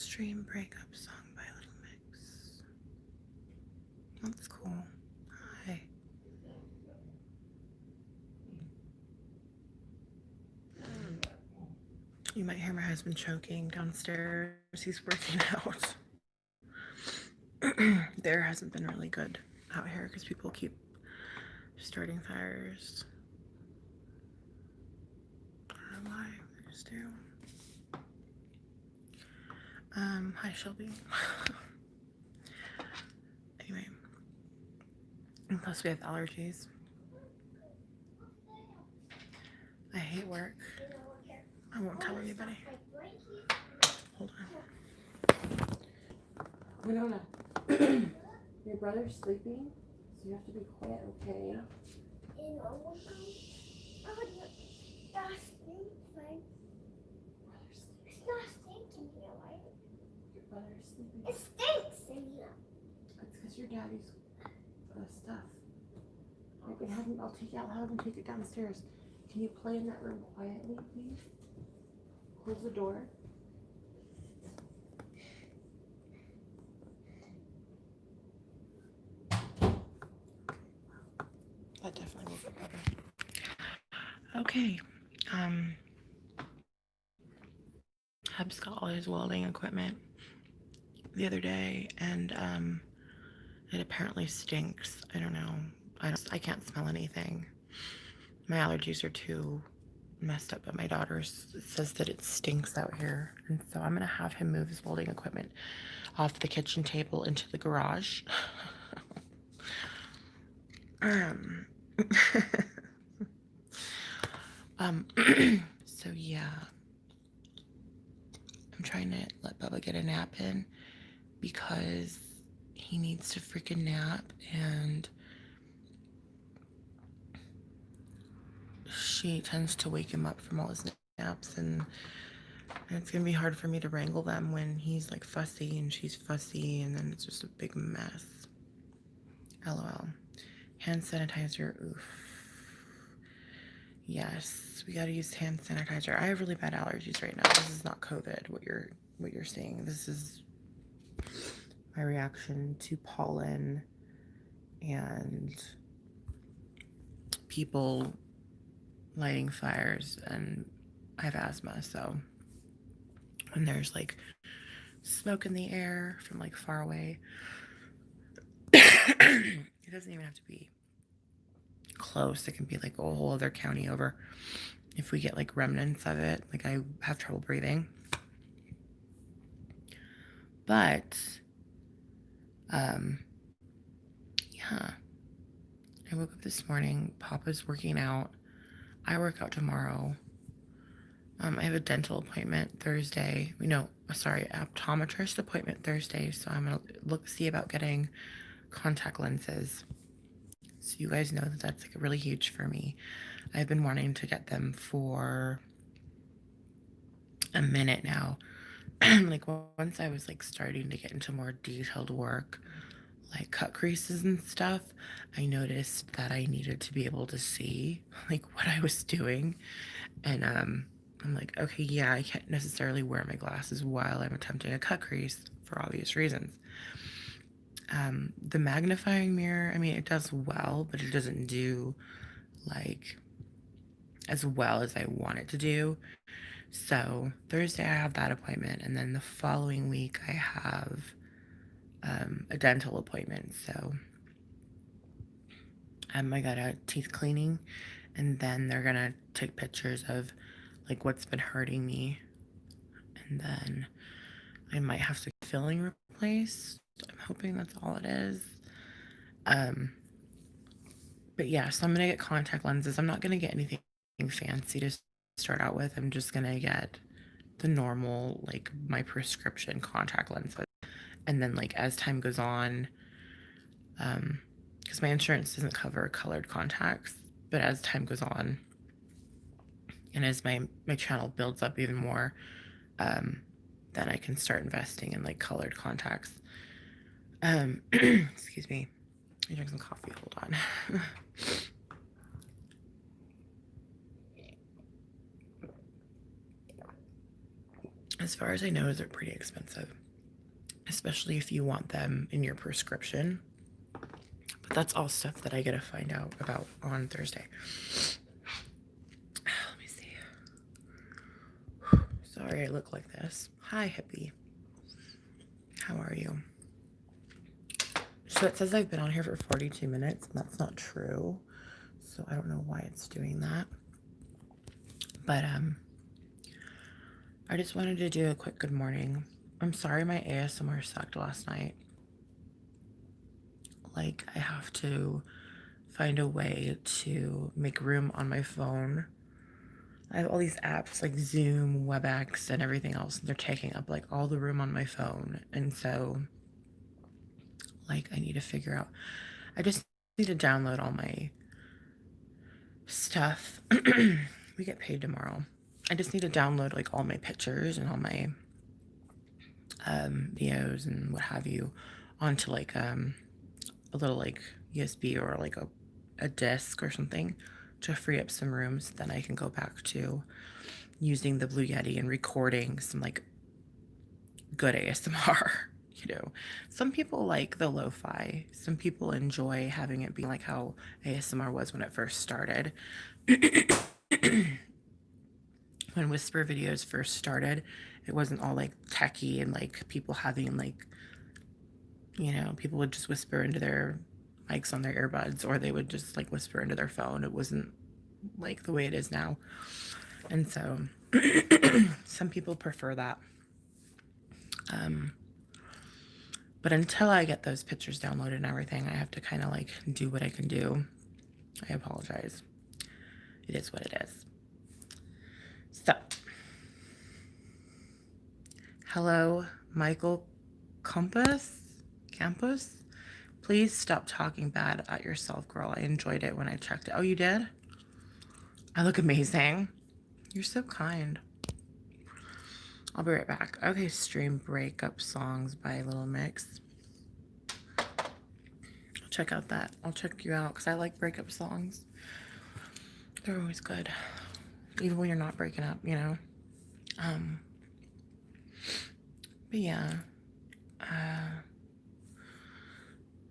Extreme breakup song by Little Mix. That's cool. Hi. You might hear my husband choking downstairs. He's working out. There hasn't been really good out here because people keep starting fires. I don't know why. They just do. Hi Shelby. Anyway. And plus we have allergies. I hate work. I won't tell anybody. Hold on. Winona, your brother's sleeping, so you have to be quiet, okay? It's not stinking here, right? Your brother's sleeping. It stinks in here. It's because your daddy's stuff. I can have him. I'll have him take it downstairs. Can you play in that room quietly, please? Close the door. That definitely will be better. Okay. Hub's got all his welding equipment the other day, and it apparently stinks. I don't know. I can't smell anything. My allergies are too messed up, but my daughter says that it stinks out here, and so I'm gonna have him move his welding equipment off the kitchen table into the garage. So yeah, I'm trying to let Bubba get a nap in because he needs to freaking nap, and she tends to wake him up from all his naps, and it's gonna be hard for me to wrangle them when he's like fussy and she's fussy, and then it's just a big mess. LOL. Hand sanitizer. Oof. Yes, we gotta use hand sanitizer. I have really bad allergies right now. This is not COVID. What you're seeing. This is my reaction to pollen and people lighting fires, and I have asthma, so when there's like smoke in the air from like far away, it doesn't even have to be close. It can be like a whole other county over. If we get like remnants of it, like I have trouble breathing. But yeah, I woke up this morning. Papa's working out. I work out tomorrow. I have a dental appointment Thursday. Optometrist appointment Thursday. So I'm gonna see about getting contact lenses. So you guys know that that's like really huge for me. I've been wanting to get them for a minute now. Like once I was like starting to get into more detailed work, like cut creases and stuff, I noticed that I needed to be able to see like what I was doing. And I'm like, okay, yeah, I can't necessarily wear my glasses while I'm attempting a cut crease for obvious reasons. The magnifying mirror, I mean, it does well, but it doesn't do like as well as I want it to do. So Thursday I have that appointment, and then the following week I have a dental appointment. So I got a teeth cleaning, and then they're gonna take pictures of like what's been hurting me, and then I might have to get filling replaced. I'm hoping that's all it is. But yeah, so I'm gonna get contact lenses. I'm not gonna get anything fancy to start out with. I'm just gonna get the normal, like my prescription contact lenses, and then like as time goes on, because my insurance doesn't cover colored contacts, but as time goes on and as my channel builds up even more, then I can start investing in like colored contacts. Excuse me, I drink some coffee. Hold on. as far as I know, they're pretty expensive, especially if you want them in your prescription. But that's all stuff that I get to find out about on Thursday. Let me see. Sorry I look like this. Hi, hippie. How are you? So it says I've been on here for 42 minutes, and that's not true. So I don't know why it's doing that. But I just wanted to do a quick good morning. I'm sorry my ASMR sucked last night. Like, I have to find a way to make room on my phone. I have all these apps like Zoom, WebEx, and everything else, and they're taking up like all the room on my phone. And so, like, I need to figure out, I just need to download all my stuff. We get paid tomorrow. I just need to download like all my pictures and all my videos and what have you onto like a little like USB or like a disc or something to free up some rooms. Then I can go back to using the Blue Yeti and recording some like good ASMR. You know, some people like the lo-fi. Some people enjoy having it be like how ASMR was when it first started. When whisper videos first started, it wasn't all like techie and like people having like, you know, people would just whisper into their mics on their earbuds, or they would just like whisper into their phone. It wasn't like the way it is now. And so some people prefer that. But until I get those pictures downloaded and everything, I have to kind of like do what I can do. I apologize. It is what it is. So, hello, Michael Campus. Please stop talking bad at yourself, girl. I enjoyed it when I checked it. Oh, you did? I look amazing. You're so kind. I'll be right back. Okay, stream breakup songs by Little Mix. Check out that. I'll check you out because I like breakup songs. They're always good. Even when you're not breaking up, you know? But yeah.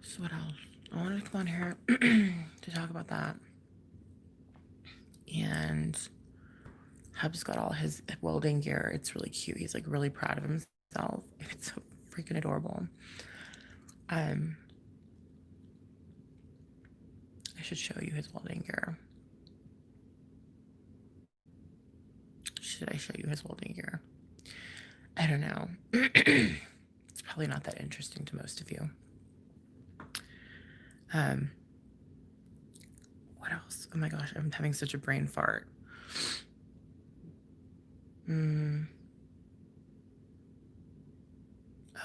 So what else? I wanted to come on here to talk about that. And Hub's got all his welding gear. It's really cute. He's like really proud of himself. It's so freaking adorable. I should show you his welding gear. Should I show you his welding gear? I don't know. It's probably not that interesting to most of you. What else? Oh my gosh, I'm having such a brain fart.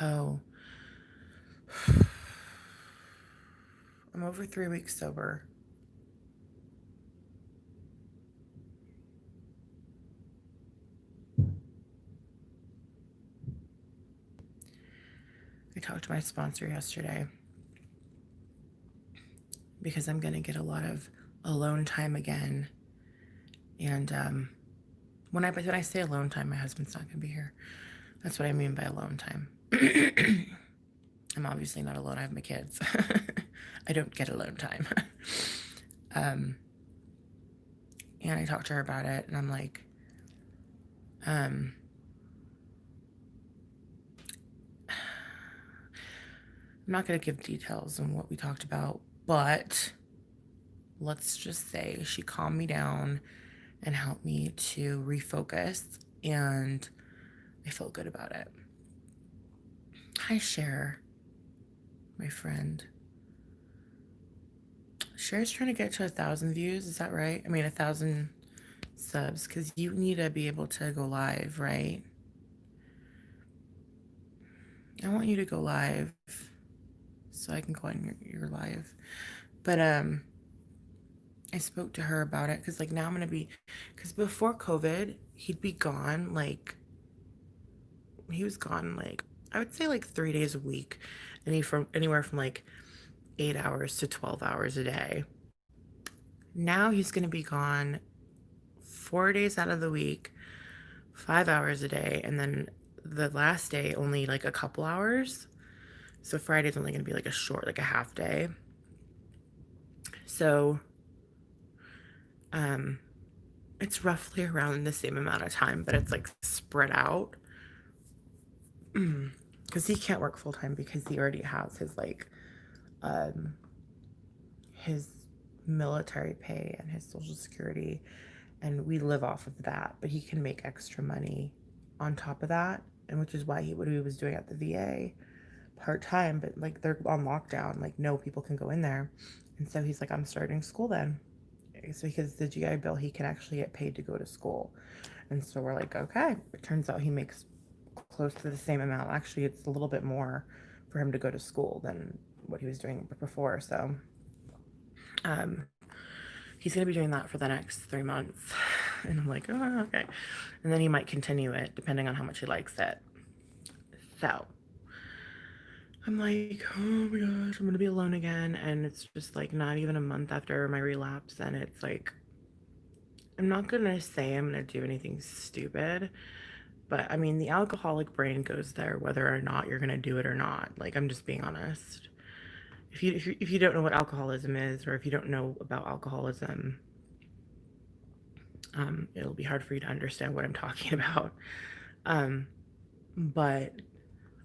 Oh. I'm over 3 weeks sober. I talked to my sponsor yesterday because I'm going to get a lot of alone time again. And when I say alone time, my husband's not going to be here. That's what I mean by alone time. I'm obviously not alone. I have my kids. I don't get alone time. And I talked to her about it, and I'm like, I'm not going to give details on what we talked about, but let's just say she calmed me down and helped me to refocus, and I felt good about it. Hi, Cher, my friend. Cher's trying to get to 1,000 views. Is that right? I mean, 1,000 subs, because you need to be able to go live, right? I want you to go live so I can go on your live. But I spoke to her about it because like now I'm gonna be, because before COVID he'd be gone like, he was gone like, I would say like 3 days a week, and from anywhere from like 8 hours to 12 hours a day. Now he's gonna be gone 4 days out of the week, 5 hours a day, and then the last day only like a couple hours. So Friday's only going to be like a short, like a half day. So it's roughly around the same amount of time, but it's like spread out. Because he can't work full time because he already has his military pay and his social security, and we live off of that. But he can make extra money on top of that, and which is why what he was doing at the VA part time. But like they're on lockdown, like no people can go in there, and so he's like, I'm starting school then. So because the GI Bill, he can actually get paid to go to school, and so we're like, okay. It turns out he makes close to the same amount. Actually, it's a little bit more for him to go to school than what he was doing before. So um, he's going to be doing that for the next 3 months. And I'm like, oh, okay. And then he might continue it depending on how much he likes it. So I'm like, oh my gosh, I'm going to be alone again. And it's just like not even a month after my relapse. And it's like, I'm not going to say I'm going to do anything stupid. But I mean, the alcoholic brain goes there whether or not you're going to do it or not. Like, I'm just being honest. If you don't know what alcoholism is, or if you don't know about alcoholism, it'll be hard for you to understand what I'm talking about. But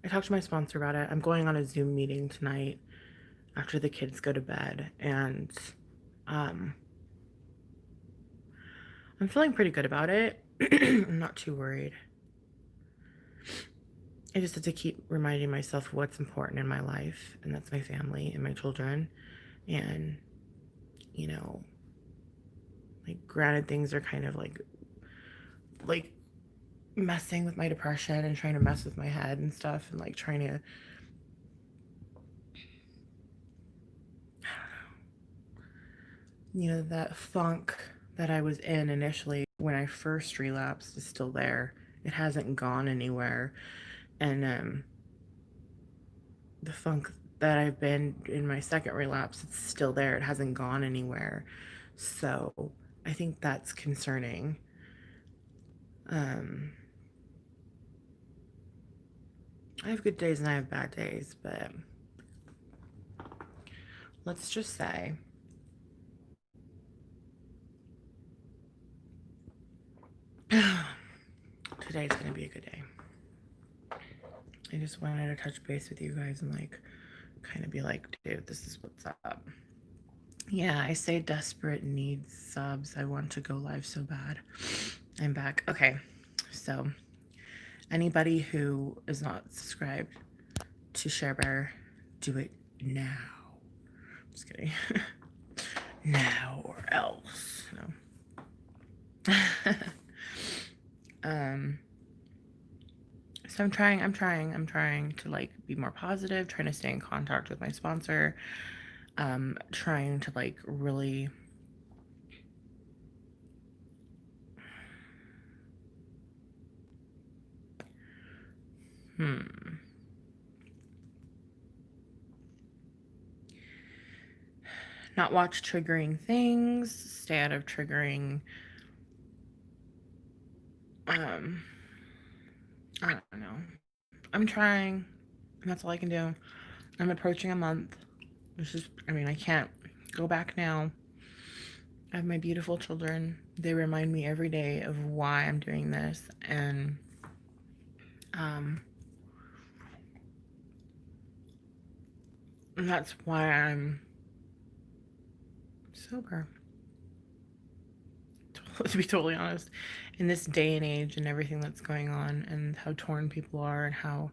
I talked to my sponsor about it. I'm going on a Zoom meeting tonight after the kids go to bed, and I'm feeling pretty good about it. I'm not too worried. I just have to keep reminding myself what's important in my life, and that's my family and my children. And, you know, like granted, things are kind of like messing with my depression and trying to mess with my head and stuff, and like trying to, you know, that funk that I was in initially when I first relapsed is still there. It hasn't gone anywhere. And the funk that I've been in my second relapse, it's still there. It hasn't gone anywhere. So I think that's concerning. Um, I have good days and I have bad days, but let's just say today's gonna be a good day. I just wanted to touch base with you guys and like kind of be like, dude, this is what's up. Yeah, I say desperate needs subs. I want to go live so bad. I'm back. Okay, so anybody who is not subscribed to ShareBear, do it now. Just kidding. Now or else. No. So I'm trying to like be more positive, trying to stay in contact with my sponsor, trying to like really not watch triggering things, stay out of triggering I don't know. I'm trying, and that's all I can do. I'm approaching a month. I can't go back now. I have my beautiful children. They remind me every day of why I'm doing this, and that's why I'm sober. To be totally honest, in this day and age and everything that's going on, and how torn people are, and how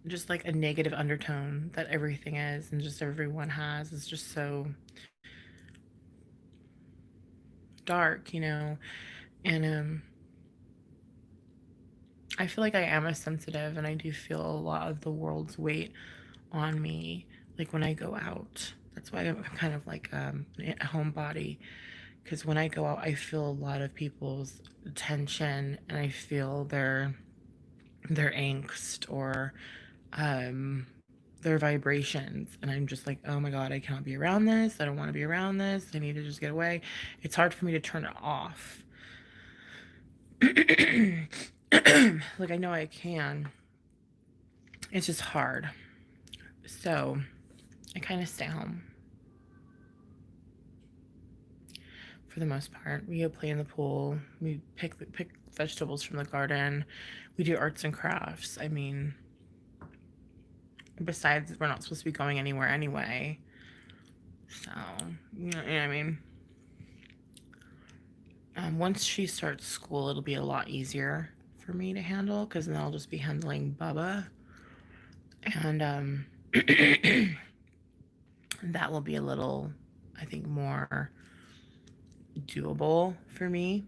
just like a negative undertone that everything is and just everyone has is just so dark, you know. And I feel like I am a sensitive, and I do feel a lot of the world's weight on me, like when I go out. That's why I'm kind of like a homebody, because when I go out, I feel a lot of people's tension, and I feel their angst or their vibrations, and I'm just like, oh my god, I cannot be around this. I don't want to be around this. I need to just get away. It's hard for me to turn it off. Like, I know I can. It's just hard. So I kind of stay home for the most part. We go play in the pool. We pick vegetables from the garden. We do arts and crafts. I mean, besides, we're not supposed to be going anywhere anyway. So, you know what I mean? Once she starts school, it'll be a lot easier for me to handle because then I'll just be handling Bubba. And that will be a little, I think, more doable for me.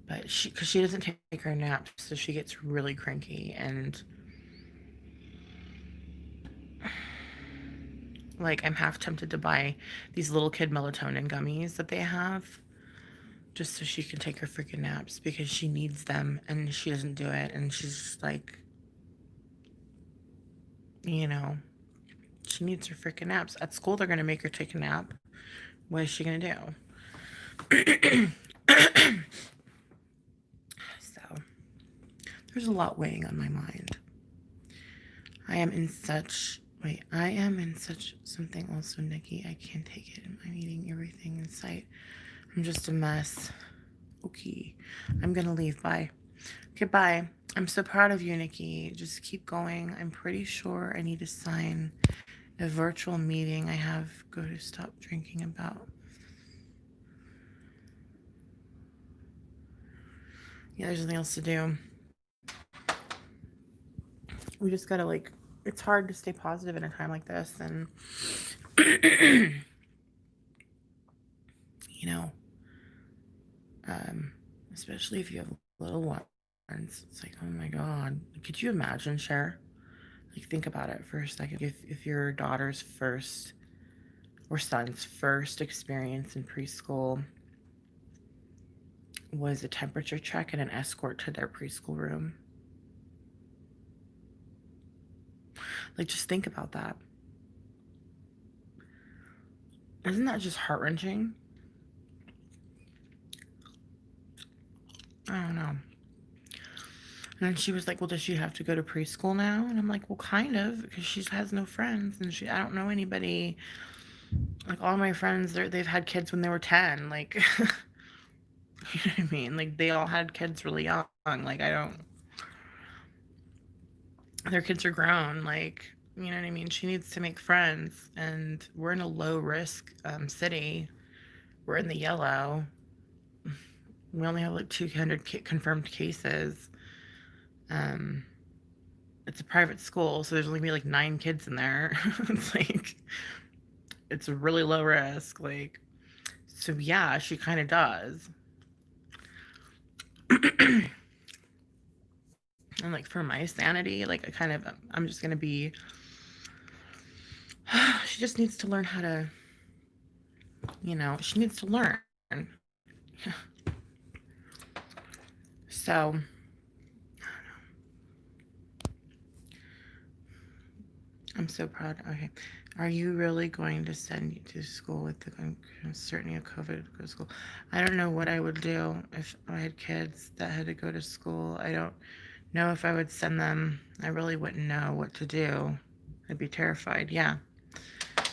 But because she doesn't take her naps, so she gets really cranky. And like, I'm half tempted to buy these little kid melatonin gummies that they have just so she can take her freaking naps because she needs them and she doesn't do it. And she's just like, you know, she needs her freaking naps. At school, they're going to make her take a nap. What is she going to do? So, there's a lot weighing on my mind. I am in such something also, Nikki. I can't take it. I'm eating everything in sight. I'm just a mess. Okay. I'm going to leave. Bye. Okay, bye. I'm so proud of you, Nikki. Just keep going. I'm pretty sure I need to sign a virtual meeting I have go to stop drinking about. Yeah, there's nothing else to do. We just gotta, like, it's hard to stay positive in a time like this. And, you know, especially if you have little ones, it's like, oh my God. Could you imagine, Cher? Like, think about it for a second. If your daughter's first or son's first experience in preschool was a temperature check and an escort to their preschool room. Like, just think about that. Isn't that just heart-wrenching? I don't know. And then she was like, well, does she have to go to preschool now? And I'm like, well, kind of, because she has no friends and I don't know anybody. Like, all my friends, they've had kids when they were 10. Like, you know what I mean? Like, they all had kids really young. Like, their kids are grown. Like, you know what I mean? She needs to make friends. And we're in a low risk city. We're in the yellow. We only have like 200 confirmed cases. It's a private school, so there's only gonna be like 9 kids in there. It's like, it's a really low risk. Like, so yeah, she kind of does. And like, for my sanity, like, I'm just gonna be, she just needs to learn how to, she needs to learn. So, I'm so proud. Okay. Are you really going to send you to school with the uncertainty of COVID to go to school? I don't know what I would do if I had kids that had to go to school. I don't know if I would send them. I really wouldn't know what to do. I'd be terrified. Yeah.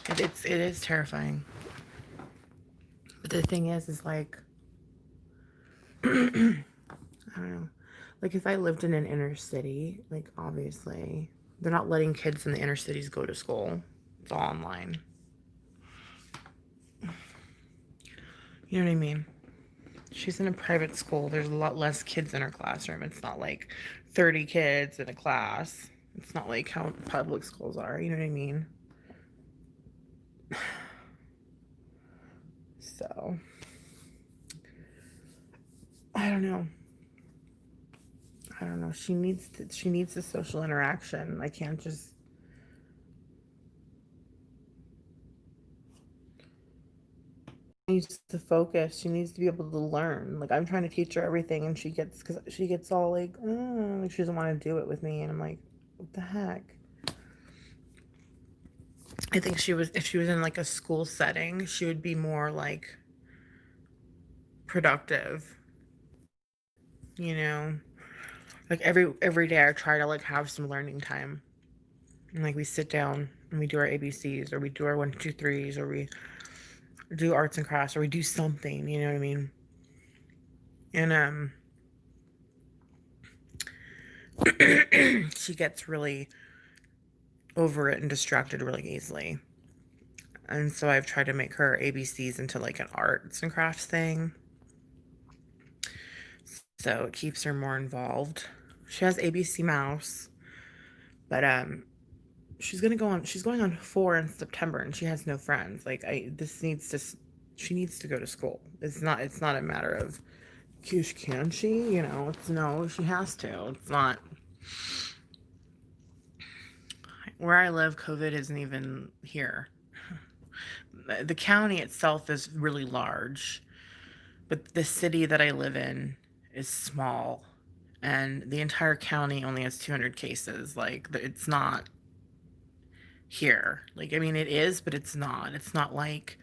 It is terrifying. But the thing is like, I don't know. Like, if I lived in an inner city, like, obviously, they're not letting kids in the inner cities go to school. It's all online. You know what I mean? She's in a private school. There's a lot less kids in her classroom. It's not like 30 kids in a class. It's not like how public schools are. You know what I mean? So, I don't know. She needs the social interaction. I can't just. She needs to focus. She needs to be able to learn. Like, I'm trying to teach her everything, and because she gets all like, oh, she doesn't want to do it with me, and I'm like, what the heck? I think if she was in like a school setting, she would be more like productive. you know. Like every day I try to like have some learning time. And like we sit down and we do our ABCs, or we do our 1, 2, 3s, or we do arts and crafts, or we do something, you know what I mean? And she gets really over it and distracted really easily. And so I've tried to make her ABCs into like an arts and crafts thing. So it keeps her more involved. She has ABC Mouse, but she's going on 4 in September, and she has no friends. Like I this needs to she needs to go to school. It's not a matter of can she, it's no, she has to. It's not where I live. COVID isn't even here. The county itself is really large, but the city that I live in is small, and the entire county only has 200 cases. Like it's not here. Like I mean it is, but it's not. It's not like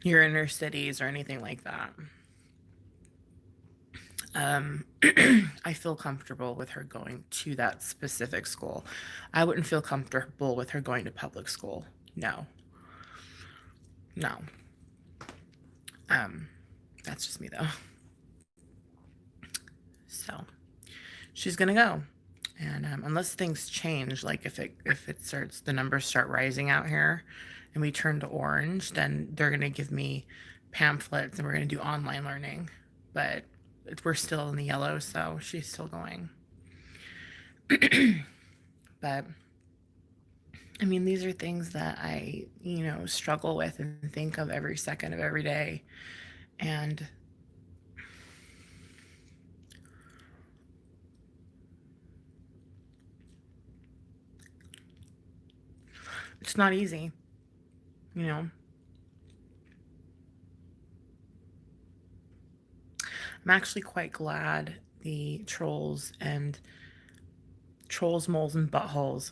your inner cities or anything like that. Um, I feel comfortable with her going to that specific school. I wouldn't feel comfortable with her going to public school. No, no. Um, that's just me though. So she's gonna go, and unless things change, like if it starts, the numbers start rising out here, and we turn to orange, then they're gonna give me pamphlets, and we're gonna do online learning. But we're still in the yellow, so she's still going. But I mean, these are things that I, struggle with and think of every second of every day. And it's not easy, you know. I'm actually quite glad the trolls, moles, and buttholes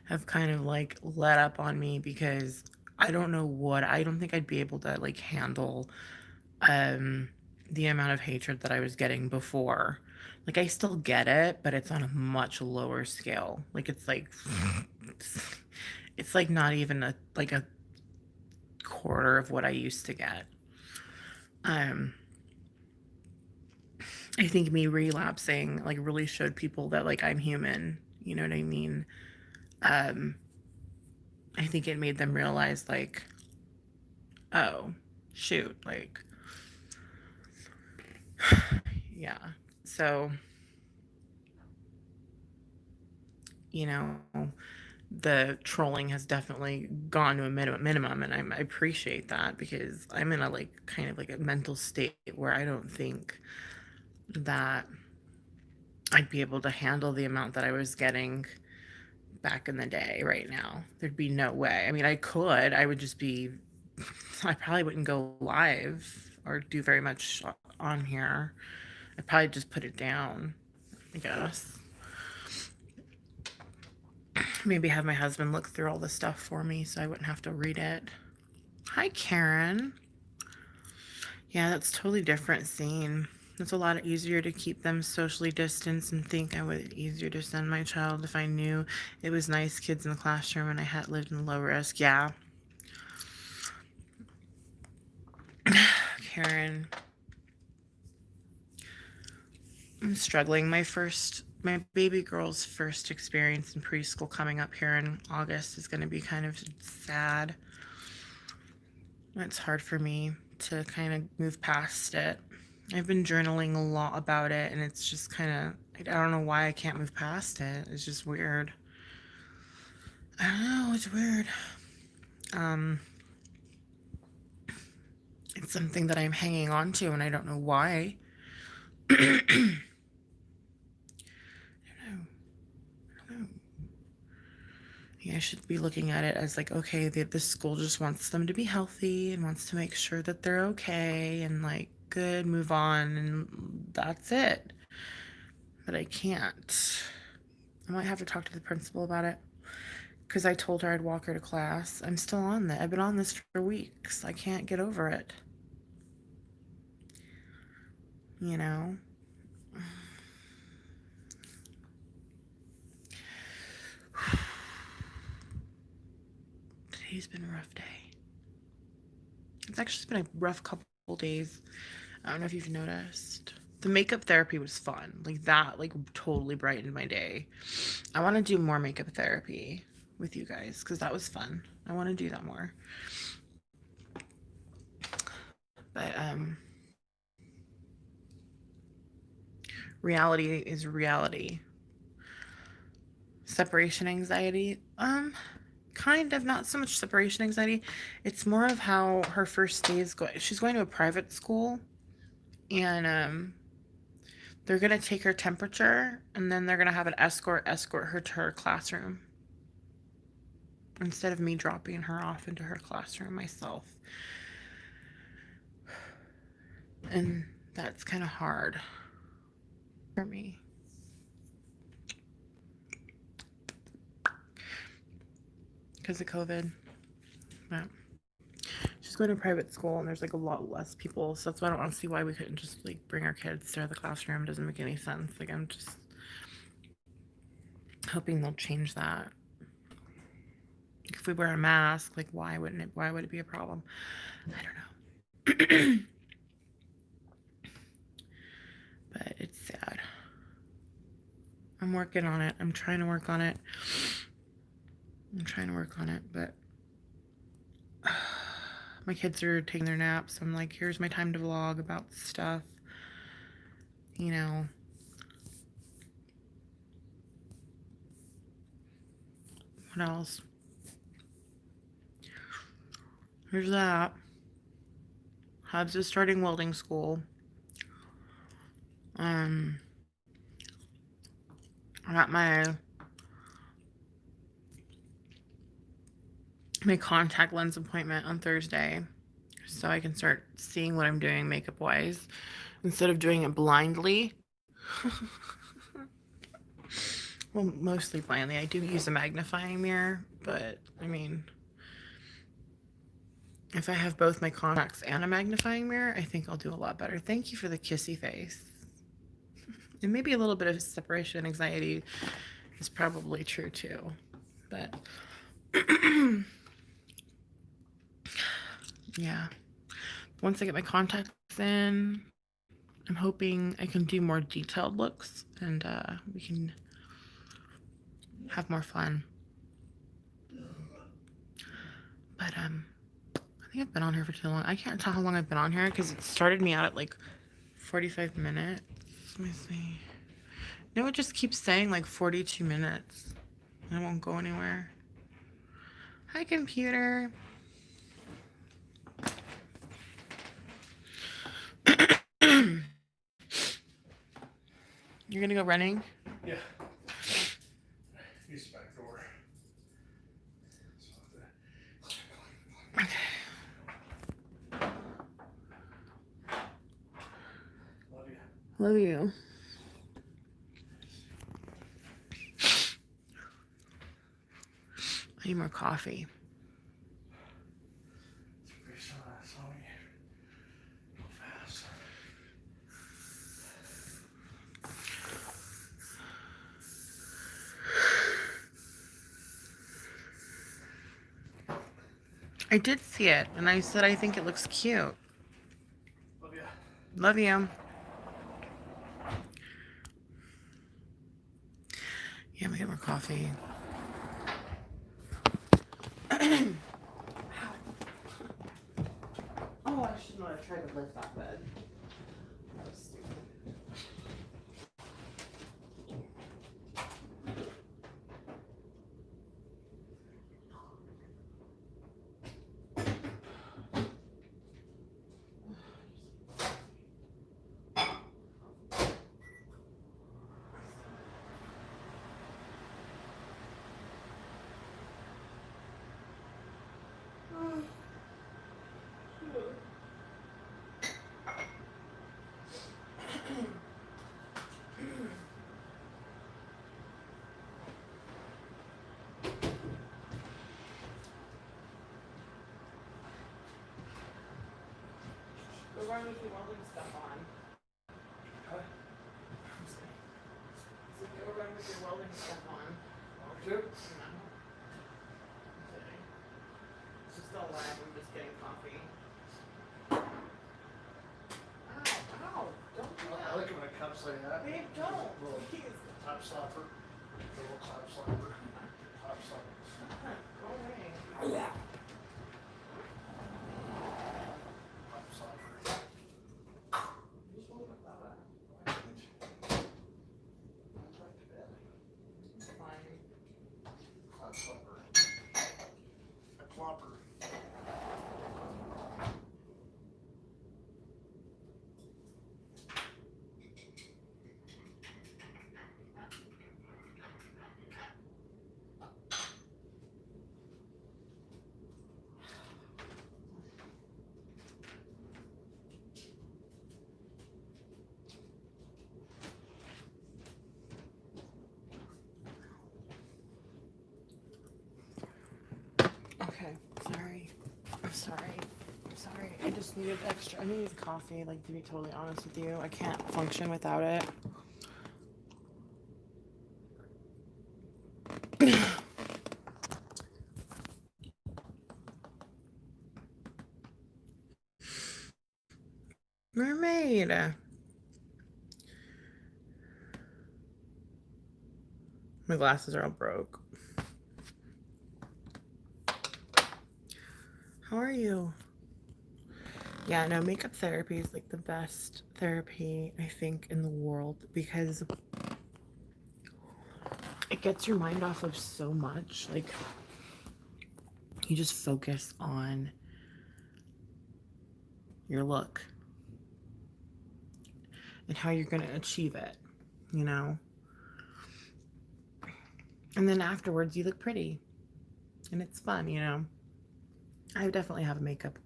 have kind of like let up on me, because I don't think I'd be able to like handle um the amount of hatred that I was getting before. Like I still get it, but it's on a much lower scale. Like it's like not even a quarter of what I used to get. Um I think me relapsing like really showed people that like I'm human. You know what I mean? Um I think it made them realize like, oh, shoot, like yeah. So, you know, the trolling has definitely gone to a minimum, and I appreciate that, because I'm in a like kind of like a mental state where I don't think that I'd be able to handle the amount that I was getting back in the day right now. There'd be no way. I mean, I could. I would just be I probably wouldn't go live or do very much on here. I'd probably just put it down, I guess. Maybe have my husband look through all the stuff for me so I wouldn't have to read it. Hi, Karen. Yeah, that's totally different scene. It's a lot easier to keep them socially distanced, and think I would easier to send my child if I knew it was nice kids in the classroom and I had lived in low risk. Yeah. Karen, I'm struggling. My baby girl's first experience in preschool coming up here in August is going to be kind of sad. It's hard for me to kind of move past it. I've been journaling a lot about it, and it's just kind of, I don't know why I can't move past it. It's just weird. I don't know, it's weird. Um, it's something that I'm hanging on to, and I don't know why. I don't know. I don't know. Yeah, I should be looking at it as like, okay, the school just wants them to be healthy and wants to make sure that they're okay, and like, good, move on, and that's it. But I can't. I might have to talk to the principal about it, because I told her I'd walk her to class. I'm still on that. I've been on this for weeks. I can't get over it. You know? Today's been a rough day. It's actually been a rough couple days. I don't know if you've noticed. The makeup therapy was fun. Like that, like totally brightened my day. I want to do more makeup therapy with you guys because that was fun. I want to do that more. But reality is reality. Separation anxiety, kind of, not so much separation anxiety. It's more of how her first day is going. She's going to a private school, and they're gonna take her temperature, and then they're gonna have an escort her to her classroom instead of me dropping her off into her classroom myself. And that's kind of hard for me. Because of COVID. But she's going to private school and there's like a lot less people. So that's why I don't see why we couldn't just like bring our kids to the classroom. It doesn't make any sense. Like I'm just hoping they'll change that. If we wear a mask, like why would it be a problem? I don't know. But it's sad. I'm working on it. I'm trying to work on it. But my kids are taking their naps. I'm like, here's my time to vlog about stuff. You know. What else? Here's that. Hubs is starting welding school. I got my contact lens appointment on Thursday so I can start seeing what I'm doing makeup wise instead of doing it blindly. Well, mostly blindly. I do use a magnifying mirror, but I mean, if I have both my contacts and a magnifying mirror, I think I'll do a lot better. Thank you for the kissy face. And maybe a little bit of separation anxiety is probably true too. But yeah, once I get my contacts in, I'm hoping I can do more detailed looks and we can have more fun. But I think I've been on here for too long. I can't tell how long I've been on here because it started me out at like 45 minutes. Let me see. No, it just keeps saying like 42 minutes. I won't go anywhere. Hi, computer. You're gonna go running? Yeah. Use the back door. Okay. Love you. Love you. I need more coffee. Fast. I did see it, and I said I think it looks cute. Love you. Love you. Yeah, I'm gonna get more coffee. Oh, I should not have tried to lift that bed. That was stupid. Go run with your welding stuff on. Huh? So go run with your welding stuff on. Two? No. I'm kidding. still alive. I'm just getting coffee. Ow, ow. Don't do I that. like it when it comes like that. Babe, don't. Little Please. top slapper. Little top slapper. Top slapper. Go away. Top slapper. Just hold it that way. Back to bed. It's fine. Top slapper. A clopper. Okay, sorry. I'm sorry. I'm sorry. I just needed extra. I needed coffee, like, to be totally honest with you. I can't function without it. Mermaid. My glasses are all broke. How are you? Yeah, no, makeup therapy is like the best therapy, I think, in the world because it gets your mind off of so much. Like, you just focus on your look and how you're going to achieve it, you know? And then afterwards, you look pretty and it's fun, you know? I definitely have makeup.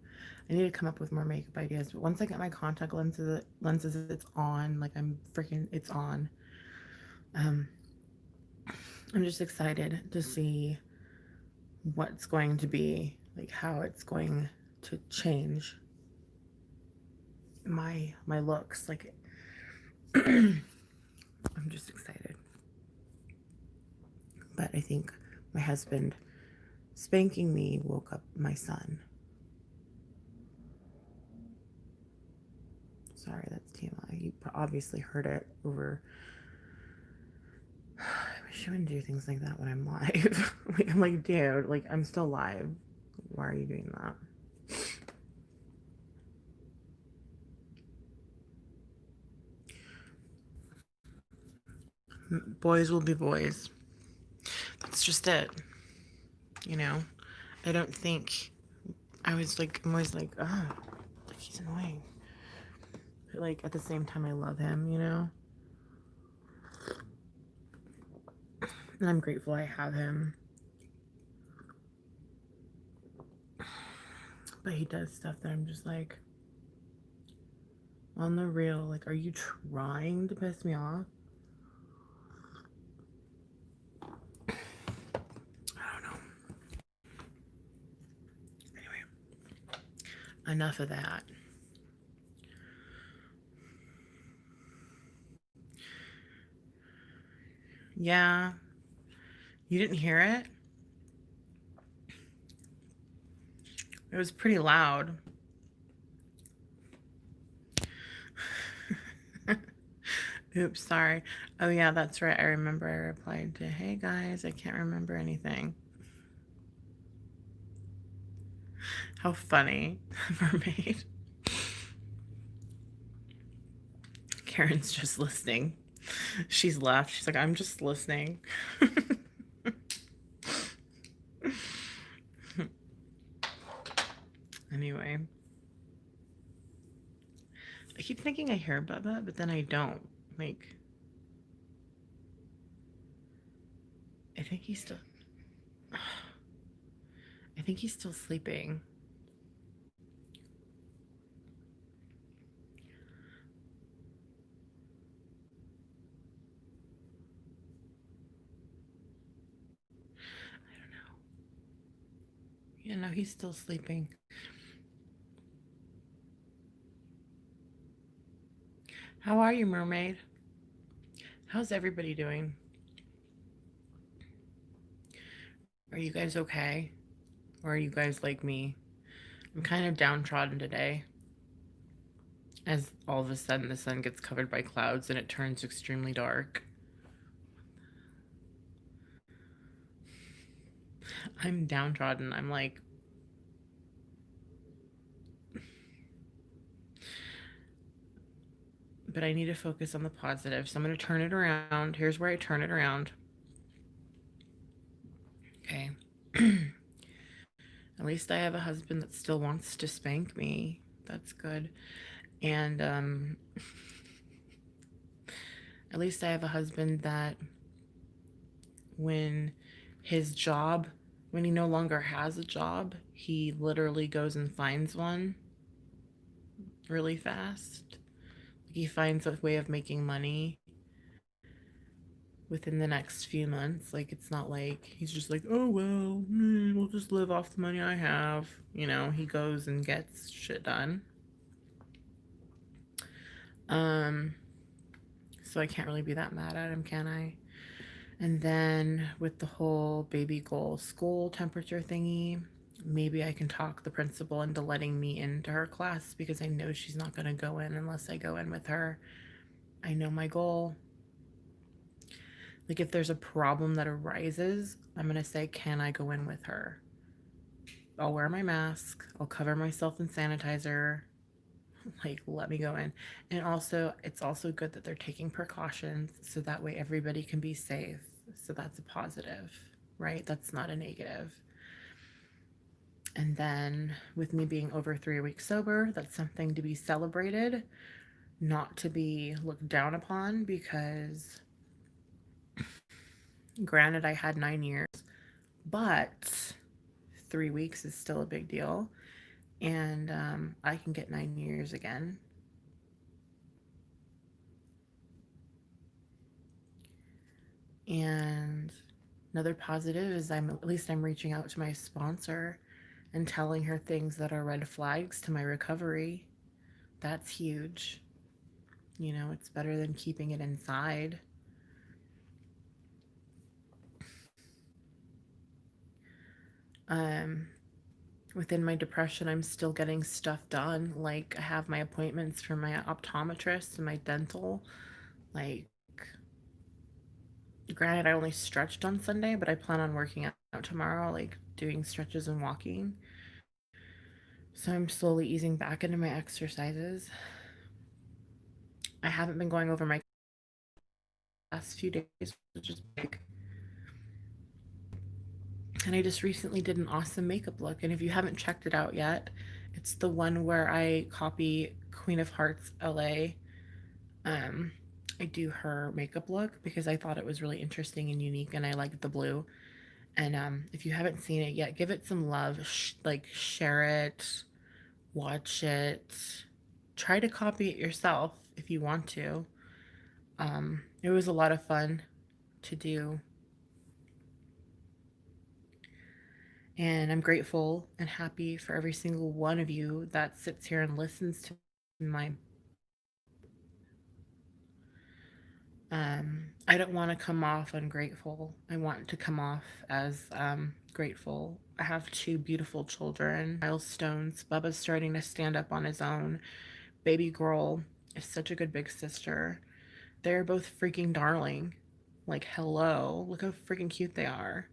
I need to come up with more makeup ideas. But once I get my contact lenses, it's on. Like, it's on. I'm just excited to see what's going to be, like, how it's going to change my looks. Like, I'm just excited. But I think my husband spanking me woke up my son. Sorry, that's TMI. You obviously heard it over. I wish I wouldn't do things like that when I'm live. Like, I'm like, dude, like, I'm still live. Why are you doing that? Boys will be boys. That's just it. You know? I don't think I'm always like, oh, like, he's annoying. But, like, at the same time, I love him, you know? And I'm grateful I have him. But he does stuff that I'm just like, on the real, like, are you trying to piss me off? I don't know. Anyway, enough of that. Yeah. You didn't hear it? It was pretty loud. Oops, sorry. Oh, yeah, that's right. I remember I replied to, hey, guys, I can't remember anything. How funny. Mermaid. Karen's just listening. She's left. She's like, I'm just listening. Anyway. I keep thinking I hear Bubba, but then I don't. Like, I think he's still... I think he's still sleeping. I don't know. Yeah, no, he's still sleeping. How are you, mermaid? How's everybody doing? Are you guys okay? Or are you guys like me? I'm kind of downtrodden today. As all of a sudden the sun gets covered by clouds and it turns extremely dark. I'm downtrodden. I'm like, but I need to focus on the positive. So I'm going to turn it around. Here's where I turn it around. Okay. At least I have a husband that still wants to spank me. That's good. And at least I have a husband that when his job, when he no longer has a job, he literally goes and finds one really fast. He finds a way of making money within the next few months. Like, it's not like he's just like, oh, well, we'll just live off the money I have. You know, he goes and gets shit done. So I can't really be that mad at him, can I? And then with the whole baby goal school temperature thingy, maybe I can talk the principal into letting me into her class because I know she's not going to go in unless I go in with her. I know my goal. Like, if there's a problem that arises, I'm going to say, can I go in with her? I'll wear my mask. I'll cover myself in sanitizer. Like, let me go in. And also, it's also good that they're taking precautions so that way everybody can be safe. So that's a positive, right? That's not a negative. And then with me being over 3 weeks sober, that's something to be celebrated, not to be looked down upon, because granted, I had 9 years, but 3 weeks is still a big deal. And I can get 9 years again. And another positive is at least I'm reaching out to my sponsor and telling her things that are red flags to my recovery. That's huge. You know, it's better than keeping it inside. Um, Within my depression, I'm still getting stuff done. Like, I have my appointments for my optometrist and my dental. Like, granted, I only stretched on Sunday, but I plan on working out tomorrow, like doing stretches and walking. So I'm slowly easing back into my exercises. I haven't been going over my last few days, which is big. And I just recently did an awesome makeup look. And if you haven't checked it out yet, it's the one where I copy Queen of Hearts LA. Um, I do her makeup look because I thought it was really interesting and unique, and I liked the blue. And if you haven't seen it yet, give it some love. Like, share it, watch it, try to copy it yourself if you want to. It was a lot of fun to do. And I'm grateful and happy for every single one of you that sits here and listens to my. I don't want to come off ungrateful. I want to come off as grateful. I have two beautiful children, milestones. Bubba's starting to stand up on his own. Baby girl is such a good big sister. They're both freaking darling. Like, hello, look how freaking cute they are.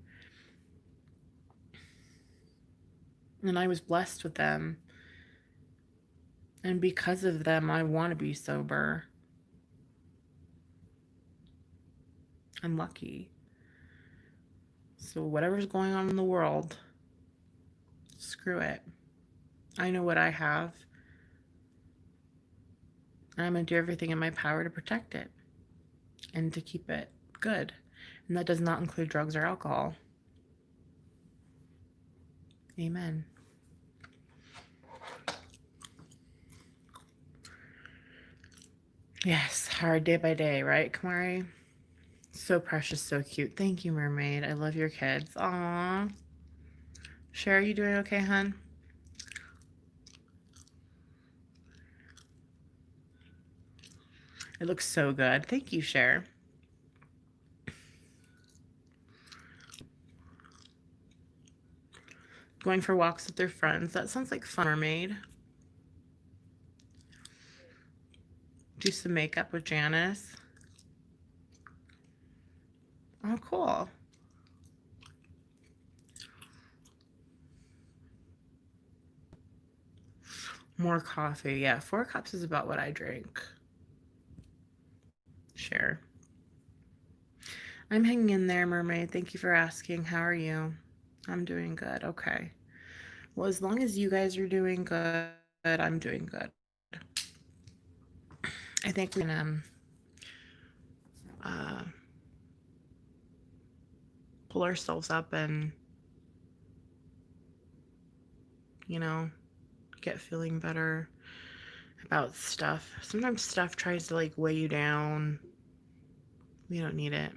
And I was blessed with them. And because of them, I want to be sober. I'm lucky. So, whatever's going on in the world, screw it. I know what I have. And I'm going to do everything in my power to protect it and to keep it good. And that does not include drugs or alcohol. Amen. Yes, hard day by day, right, Kamari? So precious, so cute. Thank you, Mermaid. I love your kids. Aww. Cher, are you doing okay, hun? It looks so good. Thank you, Cher. going for walks with their friends. That sounds like fun. Mermaid. Do some makeup with Janice. Oh, cool. More coffee. Yeah, 4 cups is about what I drink. Share. I'm hanging in there, Mermaid. Thank you for asking. How are you? I'm doing good. Okay. Well, as long as you guys are doing good, I'm doing good. I think we can uh, pull ourselves up and, you know, get feeling better about stuff. Sometimes stuff tries to like weigh you down. We don't need it.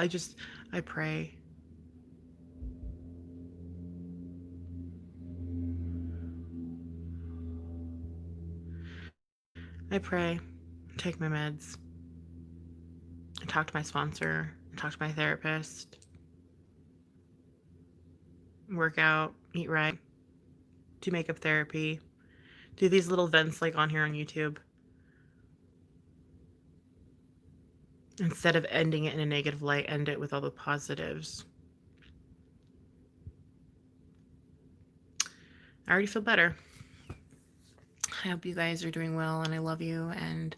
Just, I pray. I pray. Take my meds. I talk to my sponsor. I talk to my therapist. Work out. Eat right. Do makeup therapy. Do these little vents like on here on YouTube. Instead of ending it in a negative light, end it with all the positives. I already feel better. I hope you guys are doing well, and I love you, and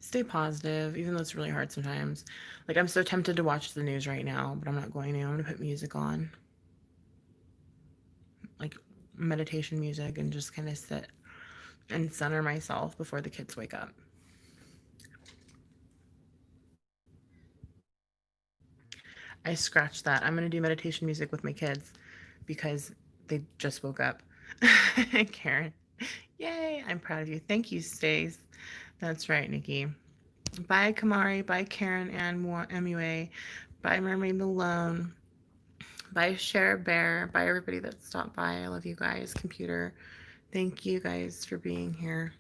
stay positive, even though it's really hard sometimes. Like, I'm so tempted to watch the news right now, but I'm not going to. I'm going to put music on, like meditation music, and just kind of sit and center myself before the kids wake up. I scratched that. I'm going to do meditation music with my kids because they just woke up. Karen. Yay, I'm proud of you. Thank you, Stace. That's right, Nikki. Bye, Kamari. Bye, Karen and MUA. Bye, Mermaid Malone. Bye, Share Bear. Bye, everybody that stopped by. I love you guys. Computer. Thank you guys for being here.